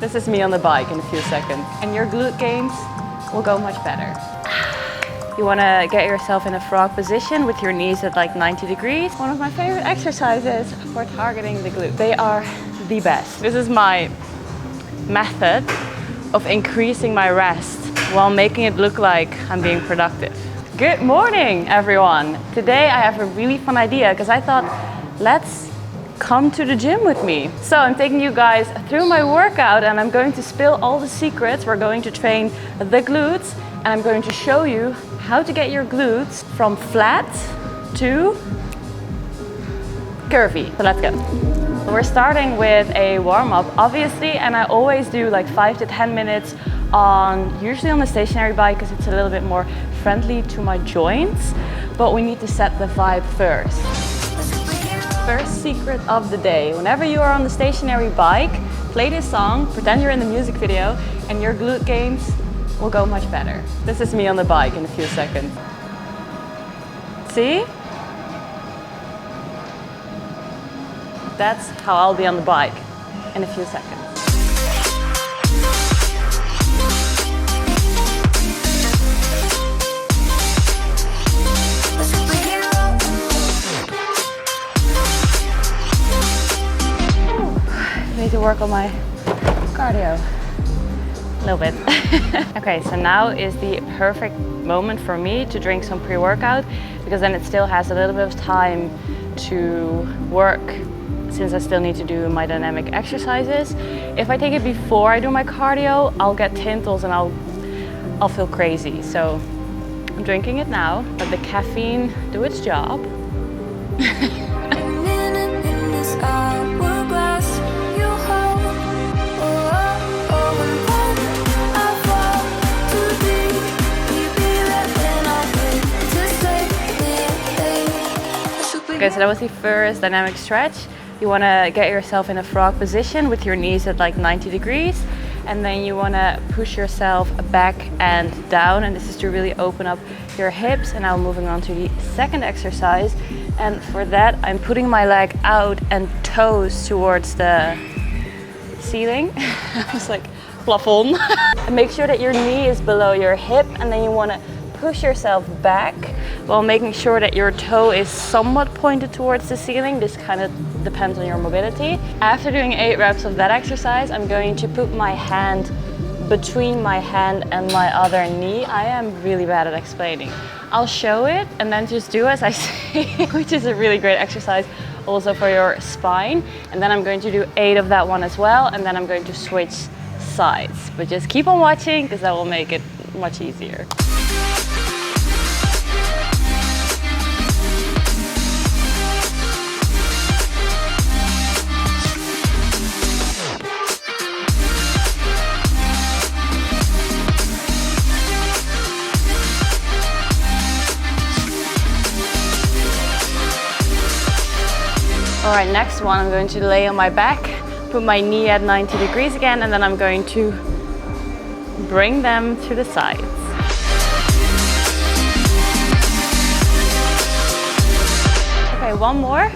This is me on the bike in a few seconds. And your glute gains will go much better. You want to get yourself in a frog position with your knees at like 90 degrees. One of my favorite exercises for targeting the glute. They are the best. This is my method of increasing my rest while making it look like I'm being productive. Good morning, everyone. Today I have a really fun idea because I thought, let's come to the gym with me. So I'm taking you guys through my workout and I'm going to spill all the secrets. We're going to train the glutes and I'm going to show you how to get your glutes from flat to curvy. So let's go. We're starting with a warm-up, obviously, and I always do like 5 to 10 minutes usually on the stationary bike because it's a little bit more friendly to my joints, but we need to set the vibe first. First secret of the day. Whenever you are on the stationary bike, play this song, pretend you're in the music video, and your glute gains will go much better. This is me on the bike in a few seconds. See? That's how I'll be on the bike in a few seconds. Need to work on my cardio a little bit. Okay, so now is the perfect moment for me to drink some pre-workout because then it still has a little bit of time to work since I still need to do my dynamic exercises. If I take it before I do my cardio, I'll get tintles and I'll feel crazy. So I'm drinking it now, let the caffeine do its job. Okay, so that was the first dynamic stretch. You want to get yourself in a frog position with your knees at like 90 degrees. And then you want to push yourself back and down. And this is to really open up your hips. And now moving on to the second exercise. And for that, I'm putting my leg out and toes towards the ceiling. I was like, plafond. And make sure that your knee is below your hip. And then you want to push yourself back while making sure that your toe is somewhat pointed towards the ceiling. This kind of depends on your mobility. After doing 8 reps of that exercise, I'm going to put my hand between my hand and my other knee. I am really bad at explaining. I'll show it and then just do as I say, which is a really great exercise also for your spine. And then I'm going to do 8 of that one as well. And then I'm going to switch sides. But just keep on watching because that will make it much easier. All right, next one, I'm going to lay on my back, put my knee at 90 degrees again, and then I'm going to bring them to the sides. Okay, one more,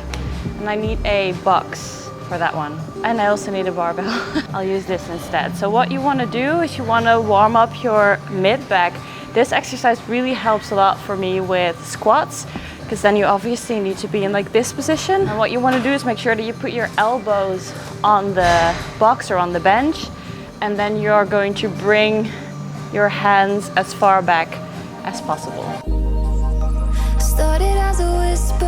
and I need a box for that one. And I also need a barbell. I'll use this instead. So what you want to do is you want to warm up your mid-back. This exercise really helps a lot for me with squats, because then you obviously need to be in like this position. And what you want to do is make sure that you put your elbows on the box or on the bench, and then you're going to bring your hands as far back as possible. Started as a whisper,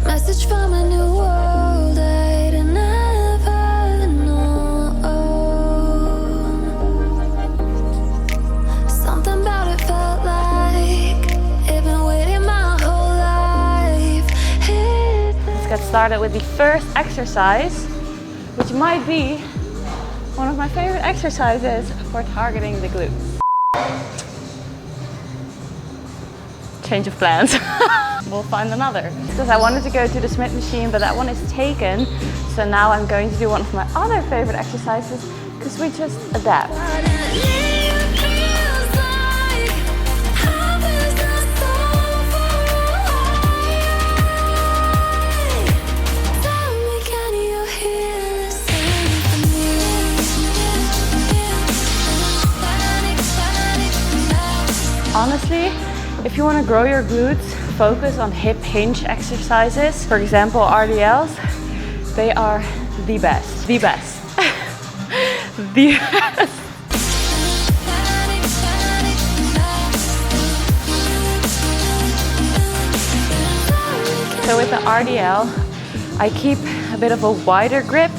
message from a new world I'd never known. Something about it felt like it'd been waiting my whole life. Let's get started with the first exercise, which might be one of my favorite exercises for targeting the glutes. Change of plans. We'll find another. Because I wanted to go to the Smith machine, but that one is taken. So now I'm going to do one of my other favorite exercises because we just adapt. Tell me, can you hear the symphony? honestly, if you want to grow your glutes, focus on hip hinge exercises. For example, RDLs, they are the best. The best. The best. So with the RDL, I keep a bit of a wider grip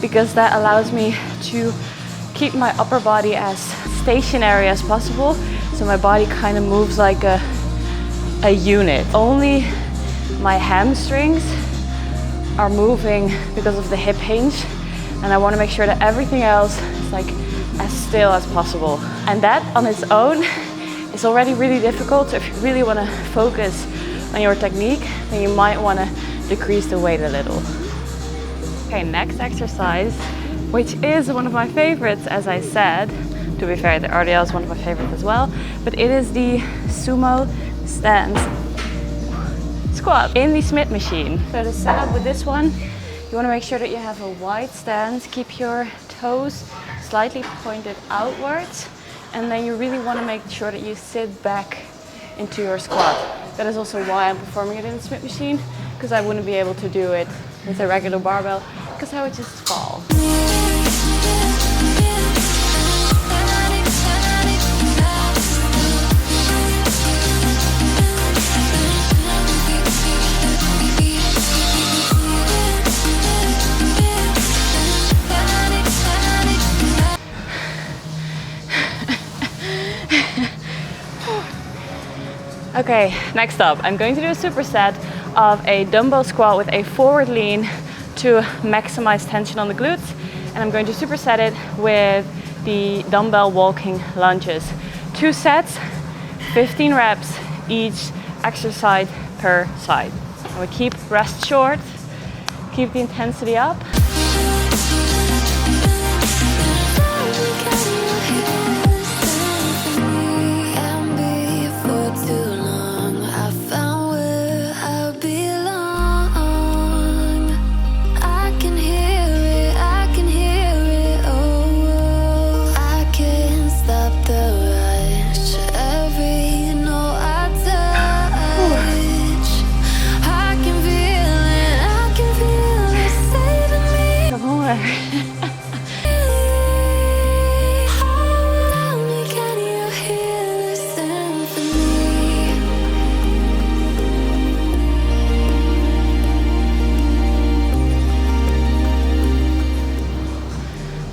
because that allows me to keep my upper body as stationary as possible. So my body kind of moves like a unit. Only my hamstrings are moving because of the hip hinge. And I want to make sure that everything else is like as still as possible. And that on its own is already really difficult. So if you really want to focus on your technique, then you might want to decrease the weight a little. Okay, next exercise, which is one of my favorites, as I said. To be fair, the RDL is one of my favorites as well, but it is the Sumo stance squat in the Smith machine. So to set up with this one, you want to make sure that you have a wide stance, keep your toes slightly pointed outwards, and then you really want to make sure that you sit back into your squat. That is also why I'm performing it in the Smith machine, because I wouldn't be able to do it with a regular barbell, because I would just fall. Okay, next up, I'm going to do a superset of a dumbbell squat with a forward lean to maximize tension on the glutes. And I'm going to superset it with the dumbbell walking lunges. 2 sets, 15 reps, each exercise per side. And we keep rest short, keep the intensity up.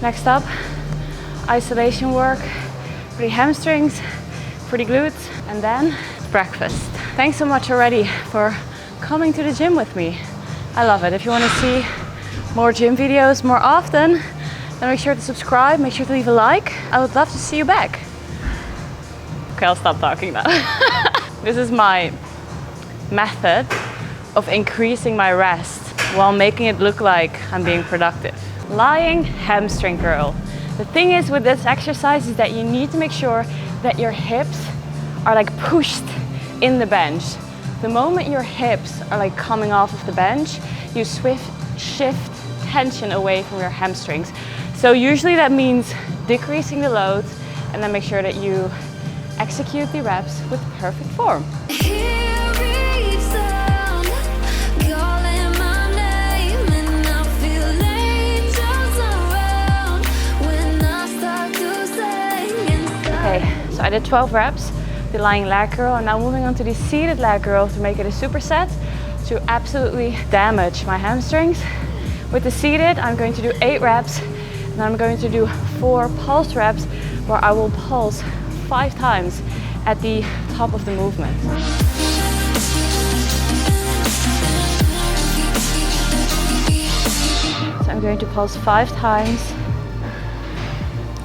Next up, isolation work for the hamstrings, for the glutes, and then breakfast. Thanks so much already for coming to the gym with me. I love it. If you want to see more gym videos more often, then make sure to subscribe, make sure to leave a like. I would love to see you back. Okay, I'll stop talking now. This is my method of increasing my rest while making it look like I'm being productive. Lying hamstring curl. The thing is with this exercise is that you need to make sure that your hips are like pushed in the bench. The moment your hips are like coming off of the bench, you shift tension away from your hamstrings. So usually that means decreasing the load and then make sure that you execute the reps with perfect form. Okay, so I did 12 reps, the lying leg curl, and now moving on to the seated leg curl to make it a superset to absolutely damage my hamstrings. With the seated, I'm going to do 8 reps, and I'm going to do 4 pulse reps where I will pulse 5 times at the top of the movement. So I'm going to pulse 5 times,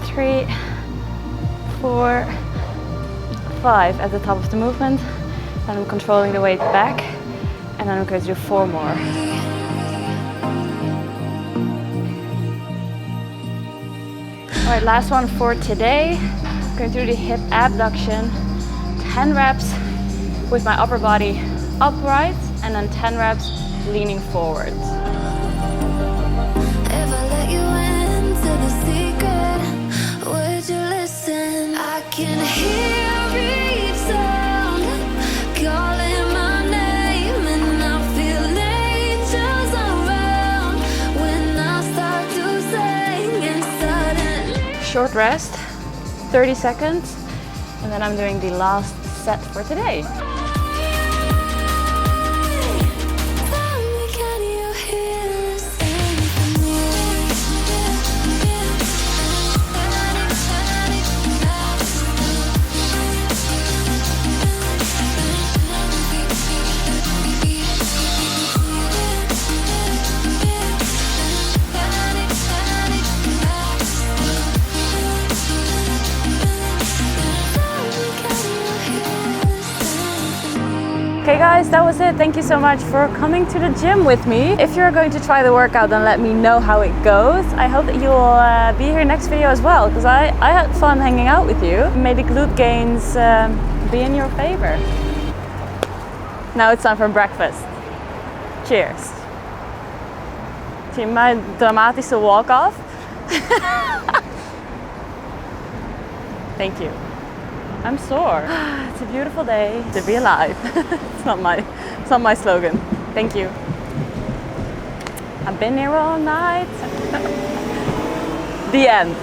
3, 4, 5 at the top of the movement. Then I'm controlling the weight back, and then I'm going to do 4 more. Alright, last one for today. I'm going to do the hip abduction. 10 reps with my upper body upright, and then 10 reps leaning forward. If I let you into the secret, would you listen? I can hear you. short rest, 30 seconds, and then I'm doing the last set for today. Okay guys, that was it. Thank you so much for coming to the gym with me. If you're going to try the workout, then let me know how it goes. I hope that you'll be here next video as well, because I had fun hanging out with you. May the glute gains be in your favor. Now it's time for breakfast. Cheers. Zie je mijn dramatische walk-off? Thank you. I'm sore. It's a beautiful day to be alive. It's not my slogan. Thank you. I've been here all night. The end.